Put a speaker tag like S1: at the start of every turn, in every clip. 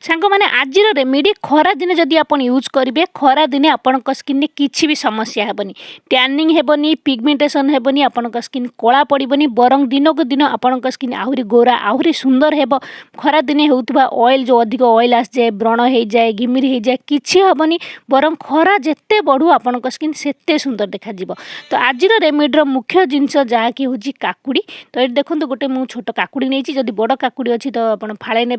S1: सांग मैंने आज रेमेडी खरा दिन जदि आप यूज करेंगे खरा दिन आपण स्किन में किसी भी समस्या हेबनी टैनिंग हेबनी पिगमेंटेशन हेबनी आपण स्किन कला पड़बनी बरं दिन को दिन आपण स्किन आहरी गोरा आहरी सुंदर हेब खरा दिन होता ऑयल जो अधिक ऑयल आस जाए व्रण हो जाए घिमिरी हो जाए किसी हेबनी बरं खरा जिते बढ़ू आपण स्किन सेते सुंदर देखा तो आज रेमेडीर मुख्य जिनस जहाँकि हूँ काकुड़ी तो ये देखो गोटे मुझे छोट काकुड़ी नहीं जब बड़ काकुड़ी अच्छी तो आप फाड़े ने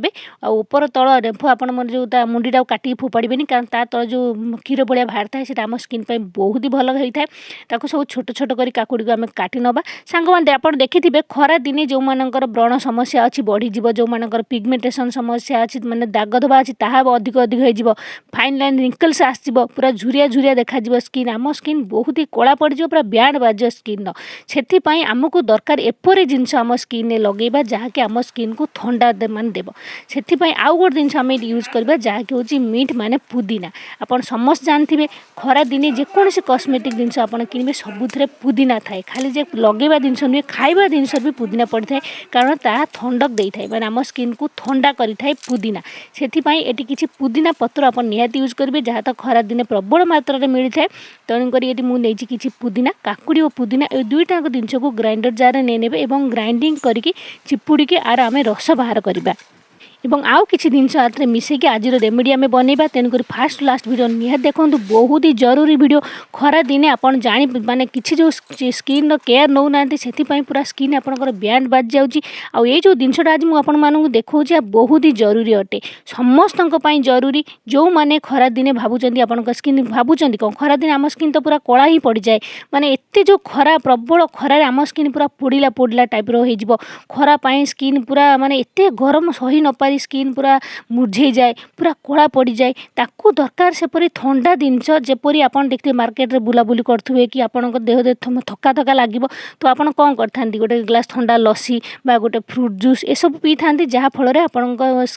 S1: ऊपर तल रेम्फो आप जो मुंडीटा काटिक फोपाड़े कारण ता तल जो क्षीर भाया बाहर थाए आम स्किन बहुत ही भल होता है सब छोट छोट कर काकुड़ी को आम काटि नवा सांग मैंने आप देखिए खरा दिने जो मानकर व्रण समस्या अच्छी बढ़ीज जो मानकर पिगमेंटेशन समस्या अच्छी मैंने दाग धबा अच्छी ताहा अधिक अधिक हो फाइन लाइन रिंकल्स आसो पूरा झुरिया झुरिया देखा स्किन आम स्किन बहुत ही कला पड़ज पूरा ब्याड बाज स्किन से आमको दरकार एपरी जिनस आम स्किन लगेगा जहाँकि आम स्किन को थंडा मान देव से आउ गोटे जिनस आम यूज करवा जहाँकि हूँ मिट माने पुदीना आपन समस्त जानते खरा दिने जेकोसी कस्मेटिक जिनस आप किनबे सबुथ पुदीना थाए खाली जे लगेवा जिनस नुहे खाइबा जिनस भी पुदीना पड़ता है कारण ता ठंडक दे थाए माने आम स्किन को ठंडा करि थाए पुदीना सेथिपाई एटी किछि पुदीना पत्र आप निहाती यूज करेंगे जहाँ तो खरा दिने प्रबल मात्रा रे मिलता है तेणुक ये मुझे किसी पुदीना काकुड़ी और पुदीना ये दुईटा जिनस को ग्राइंडर जार ने ग्राइंडिंग करके चिपुड़ी आर आम रस बाहर करवा एवं आउ किसी जिनस आते मिसेकी आज रेमेडी आम बनवा तेणुक फास्ट लास्ट वीडियो निहाती देखो बहुत ही जरूरी वीडियो खरा दिने आप जानी माने किसी जो स्किन केयर नौ ना से पूरा स्किन आपंकर बैंड बाज जाऊँगी आउ ये जो जिनसा आज मुझे देखा बहुत ही जरूरी अटे समस्त जरूरी जो मैंने खरा दिने भावुं आप स्किन भावुं कौन खरा दिन आम स्किन तो पूरा कला ही पड़ जाए माने एत जो खरा प्रबल खरार आम स्किन पूरा पोड़ा पोड़ा टाइप हो खरा स्किन पूरा माने एत गरम सही न पारी स्किन पूरा मुरझे जाए पूरा कला पड़ जाए ताकू दरकार सेपरी ठंडा जिनस जपरी आप देखते मार्केट रे बुलाबुली करुवे कि आपण देह थका थका लगे तो आप कौन करते गोटे ग्लास ठंडा लस्सी बा गोटे फ्रूट जूस ये सब पी था जहाँफल आपण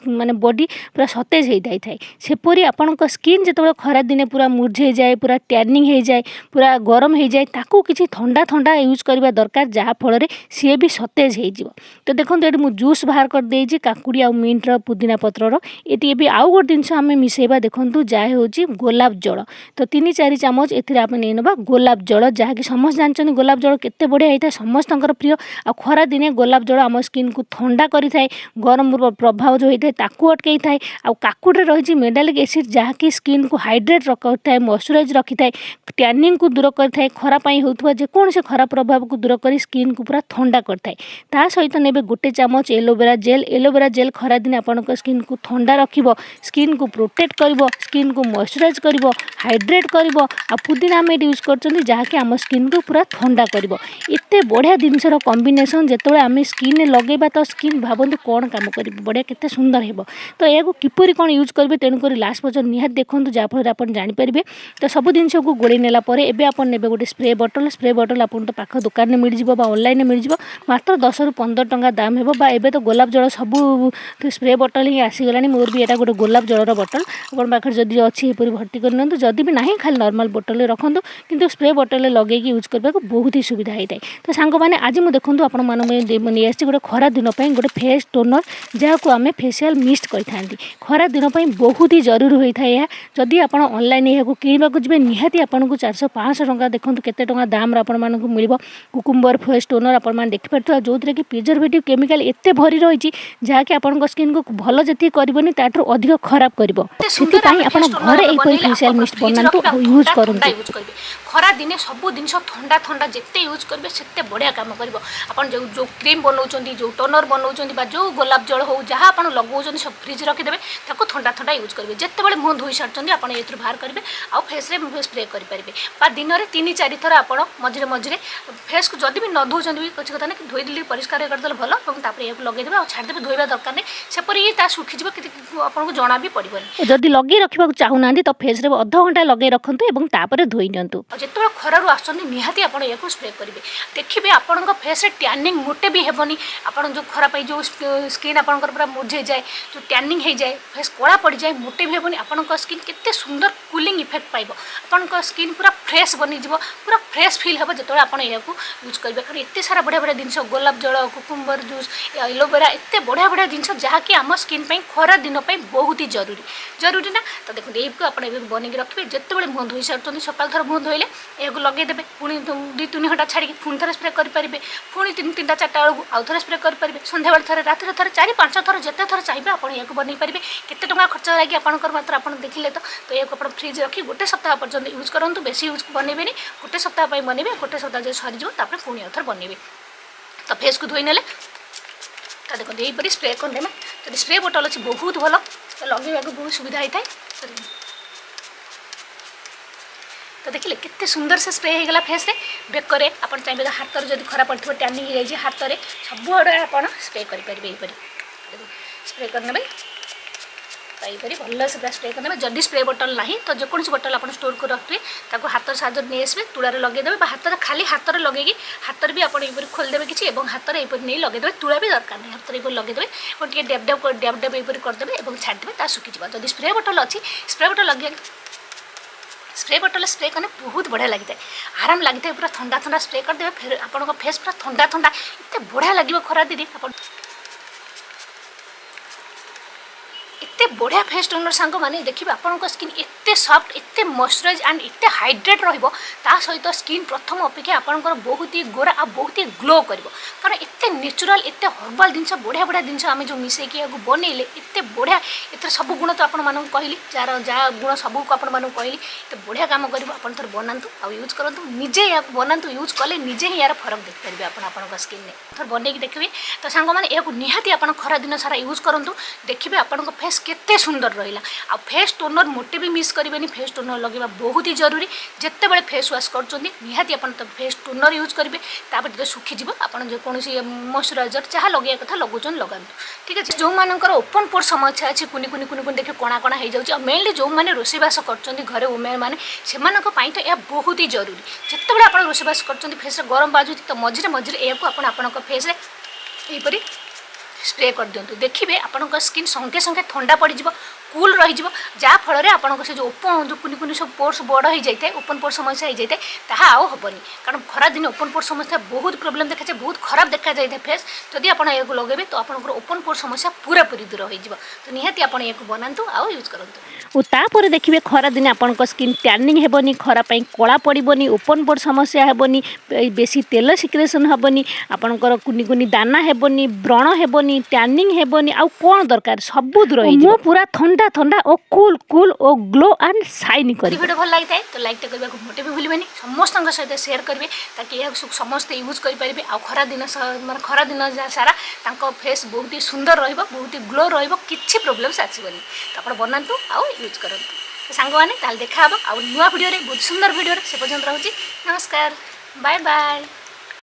S1: माने बॉडी पूरा सतेज होता है सेपरी आपण स्किन जो खरा दिने पूरा मुरझे जाए पूरा टैनिंग हो जाए पूरा गरम हो जाए ताकू किसी ठंडा ठंडा यूज करवा दरकार जहाँफल सी भी सतेज हो तो देखो ये मुझे जूस बाहर कर देजी काकुड़ी आ मिंटर पुदीना पत्रर ये आउ गोटे जिनस आम मिसेबा देखूँ जहाँ हूँ गोलाप जल तो 3-4 चामच ए ना गोलाप जल जहाँकि समस्त जानते गोलाप जल केते बढ़िया होता है समस्त प्रिय आ खरा दिने गोलाप जल आम स्किन को ठंडा करें गरम प्रभाव जो होता है ताकू अटकई थाए आ काकुड़ी रही मेडालिक एसिड जहाँकि स्किन को हाइड्रेट रखी मॉइस्चराइज रखी था टैनिंग को दूर करता है खरा होता जेकोसी खराब प्रभाव को दूर कर स्किन को पूरा ठंडा करता है सहित ने गोटे चामच एलोवेरा जेल खरा दिन आप स्किन को ठंडा रखिबो स्किन को प्रोटेक्ट करिवो स्किन को मॉइस्चराइज करिवो हाइड्रेट करिवो आ पुदीना आम यूज करछन जहाँकि आम स्किन को पूरा ठंडा करिवो एते बढ़िया जिनसर कॉम्बिनेशन जेतबे आम स्किन लगेबा तो स्किन भावନ୍ତୁ कौन काम करिवो बढ़िया केते सुंदर हेबो तो या किपरि कौन यूज करेंगे तेणुक लास्ट पर्यटन निहात देखूँ जहाँफल आप जानीपारे तो सब जिन को गोड़े नेला एवं आप ने गोटे स्प्रे बटल आप तो पाख दुकान में मिल जाव ऑनलाइन मिल जाव मात्र 10 ରୁ 15 टंका दाम हेबो बा एबे तो गोलाप जल सब स्प्रे बटल ही आसीगला मोर भी यहाँ गोटे गोलाप जलर बटल आप पाखे जदि अच्छी एपरी भर्ती कर जदि भी ना खाली नॉर्मल बटल रखु किंतु स्प्रे बटल लगे यूज करने को बहुत ही सुविधा होता है तो सांग मैंने आज मुझे देखूँ आपण नहीं आसी गोटे खरा दिन गोटे फेस टोनर जहाँ को आम फेसियाल मिस्ट करते खरा दिन बहुत ही जरूरी होता है जदि आप ऑनलाइन यहाँ किणवाक जी निहाती आपको 400-500 टंका देखो केते टंका दाम आपको मिल कुकुम्बर फेस टोनर आप देखिपे जो थे कि प्रिजर्वेटिव केमिकल एत भरी रही जहाँकि आप स्किन को भल जी करनी ताठू अधिक खराब कर घरे फेसियाल मिस्ट बनातु यूज करूँ
S2: खरा दिने सब जिन ठंडा ठंडा जिते यूज करेंगे से बढ़िया काम कर जो क्रीम बनाऊँ जो टोनर बनाऊँ जो गोलाप जल हो जहाँ आप लगाऊँ सब फ्रिज रखिदे ठंडा ठंडा यूज करेंगे जिते मुँह धोई सारी आप बाहर करेंगे आउ फेस स्प्रे करेंगे दिन में 3-4 थर आप मझे मझे फेस को जदि भी न धोचन भी किसी कथा नहीं धोईदे परिष्कार करदे भल और लगेदेवे और छाड़देवे धोवा दरकार नहीं सेपरी सुखीज आपको जना भी पड़े
S1: जदि लगे रखा चाहूना तो फेस अध घंटा लगे रखुँ तापर धोई दिंतु
S2: जिते खरारू आसती आप स्प्रे करेंगे देखिए आपण फेस टैनिंग मोटे भी हेबनी आप जो खराब जो स्किन आपंकर पूरा मुरझे जाए जो टैनिंग हो जाए फेस कला पड़ जाए मोटे भी हेबनी आपण स्किन केते सुंदर कूलिंग इफेक्ट पाइब आपण स्किन पूरा फ्रेश बनीज पूरा फ्रेश फिल हे जो आप यूज करेंगे कारण एत सारा बढ़िया बढ़िया जिन गोलाप जल कुकुम्बर जूस एलोवेरा एत बढ़िया बढ़िया जिन जहाँकि ଯାହାକି ଆମ स्किन खरा दिन बहुत ही जरूरी ना। तो देखो ये बनई रखिए जिते मुह धोई सारी सकाल थर मुह धोइले यह लगेदेवे पुणी 2-3 घंटा छाड़ी पुणी थे स्प्रे करेंगे पुणी 3-4 बेलू आउ थे स्प्रे करेंगे सन्ध्या थे रात थे 4-5 थर जिते थर चाहिए आप बनई पारे केते टंका खर्च लगे आपंकर मात्र आप देखिले तो यह फ्रिज रखी गोटे सप्ताह पर्यटन यूज करूँ बेसी यूज बनइबे गोटे सप्ताह बनइबे गोटे सप्ताह जो सरीज पुणी आउ थे बनइबे। तो फेस को धोई नेले तो देखो यहीपर स्प्रे करदे तो स्प्रे बोटल अच्छी बहुत भल लगे बहुत सुविधा होता है। तो देखिले केते सुंदर से स्प्रे हो गला फेस रे बेकरे आप चाहिए हाथ जब खरा पड़े टैनिंग हो जाए हाथ में सबुआड़े आप स्प्रे करेंगे यहीपर स्प्रे करने तो यहीपर भल से पूरा स्प्रे करदे। जदि स्प्रे बोटल ना तो जेकोसी बोटल आप स्टोर कर रखिए हाथ साहय नहीं आसवे तुलारे लगेदेवे हाथ खाली हाथ में लगे हाथ भी आप खोलदेवे किसी हाथ में यहीपर नहीं लगेदेवे तुला भी दरकार नहीं हाथ में लगेदेवे टे डेब डेब यहीपर करदेवे और छाड़देवे सुखीज। जब स्प्रे बोटल अच्छी स्प्रे बोटल लगे स्प्रे बोटल स्प्रे करने बहुत बढ़िया लगी है आराम लगी है पूरा ठंडा ठंडा स्प्रे करदे फिर आप फेस पूरा ठंडा ठंडा इतने बढ़िया लगे खरा दिन एते बढ़िया फेस टोनर सांग मैंने देखिए आपंक स्किन एते सॉफ्ट एते मॉइस्चराइज एंड एते हाइड्रेट ता सहित स्किन प्रथम अपेक्षा आपंकर बहुत ही गोरा आ बहुत ही ग्लो कर कारण एते नेचुरल एते हर्बाल जिनस बढ़िया बढ़िया जिनस आम जो मिसेकी बनइले एते बढ़िया एत सब गुण तो आपको कहली जार जहाँ गुण सबको आपको कहली एत बढ़िया काम कर थोड़ा बनातु आउ यूज करूँ निजे या बनातु यूज कले निजे ही यार फरक देखिपारे आप स्किन में थोड़ा बनई देखिए। तो सांग मैंने यह निहाती आप खरा दिन सारा यूज करूँ देखिए आपंक फेस केते सुंदर रहा आ फेस टोनर मोटे भी मिस करेंगे फेस टोनर लगे बहुत ही जरूरी जिते बड़े फेस वाश कर निहाती आप फेस टोनर यूज करेंगे जो सुखीज आप मॉइस्चराइजर जहाँ लगे कथा लगुन लगातु ठीक है। जो मानकर ओपन पोर समस्या अच्छी कुनी कुनी कुनी कुनी देखिए कणा कणा हो जाए मेनली जो मैंने रोषेबास कर घरे वुमेन मैंने से तो यह बहुत ही जरूरी जिते बड़े आप रोषेबास कर फेस गरम बाजुच तो मझे मझे यह आप फेस यहीपर स्प्रे कर दिंतु देखिए आपंक स्किन संगे संगे ठंडा पड़ कूल रही जहाँफल आपंक से जो ओपन जो कुनी कुनी सब पोर्स बड़ हो जाए ओपन पोर समस्या हो जाए ताहा आउ हेनी कारण खरा दिन ओपन पोर समस्या बहुत प्रोब्लेम देखा जाए बहुत खराब देखा जाए फेस जदि आप लगे तो आप ओपन पोर समस्या पूरा पूरी दूर हो तो निहाती आप बनातु आउ यूज करूँ।
S1: तापर देखिए खरा दिन आपंक स्किन टैनिंग हेबनी खरा कला पड़बनी ओपन पोर समस्या हेबनी बेसी तेल सिक्रेसन हेबनी आपंकर कुनी कुनी दाना हेबनी व्रण हेबनी टैनिंग हेबनी आउ कौन दरकार सब दूर हो पूरा ठंडा ठंडा और कूल कूल और ग्लो एंड शाइन कर
S2: वीडियो भल लगी है तो लाइक करने को मोटे भी भूलें समस्त सहित शेयर करेंगे ताकि यह समस्ते यूज करेंगे आ खरा दिन मैं खरा दिन सारा फेस बहुत ही सुंदर बहुत ही ग्लो रही प्रोब्लेम्स आसबनी तो आप बनातु आउ यूज करूँ। तो सांग मैंने देखा आ नुआ वीडियो बहुत सुंदर वीडियो से पर्यटन रोचे नमस्कार बाय बाय।